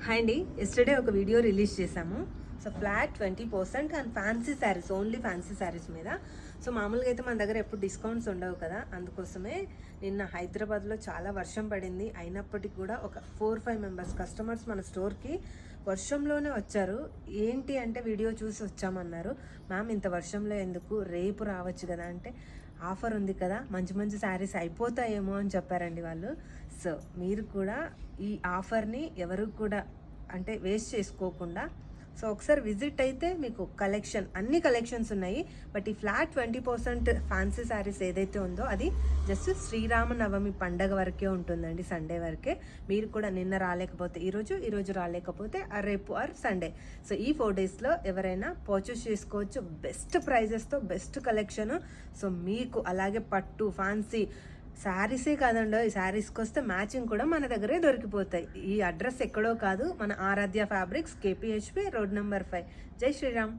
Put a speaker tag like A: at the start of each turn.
A: Hi అండి, yesterday ఒక video release చేశాము. So flat 20% and fancy saris, only fancy saris మీద. సో మామూలుగా అయితే మన దగ్గర ఎప్పుడు డిస్కౌంట్స్ ఉండవు కదా, అందుకోసమే నిన్న హైదరాబాద్లో చాలా వర్షం పడింది. అయినప్పటికీ కూడా ఒక 4-5 మెంబర్స్ కస్టమర్స్ మన స్టోర్కి వర్షంలోనే వచ్చారు. ఏంటి అంటే వీడియో చూసి వచ్చామన్నారు. మ్యామ్ ఇంత వర్షంలో ఎందుకు, రేపు రావచ్చు కదా అంటే ఆఫర్ ఉంది కదా, మంచి మంచి శారీస్ అయిపోతాయేమో అని చెప్పారండి వాళ్ళు. సో మీరు కూడా ఈ ఆఫర్ని ఎవరు కూడా అంటే వేస్ట్ చేసుకోకుండా సో ఒకసారి విజిట్ అయితే మీకు అన్ని కలెక్షన్స్ ఉన్నాయి. బట్ ఈ ఫ్లాట్ 20% ఫ్యాన్సీ శారీస్ ఏదైతే ఉందో అది జస్ట్ శ్రీరామనవమి పండగ వరకే ఉంటుందండి, సండే వరకే. మీరు కూడా నిన్న రాలేకపోతే ఈరోజు రాలేకపోతే రేపు ఆర్ సండే, సో ఈ 4 డేస్లో ఎవరైనా పర్చేస్ చేసుకోవచ్చు. బెస్ట్ ప్రైజెస్తో బెస్ట్ కలెక్షన్. సో మీకు అలాగే పట్టు ఫ్యాన్సీ శారీసే కాదండి, ఈ శారీస్కి వస్తే మ్యాచింగ్ కూడా మన దగ్గరే దొరికిపోతాయి. ఈ అడ్రస్ ఎక్కడో కాదు, మన ఆరాధ్య ఫ్యాబ్రిక్స్, KPHP రోడ్ నెంబర్ 5. జై శ్రీరామ్.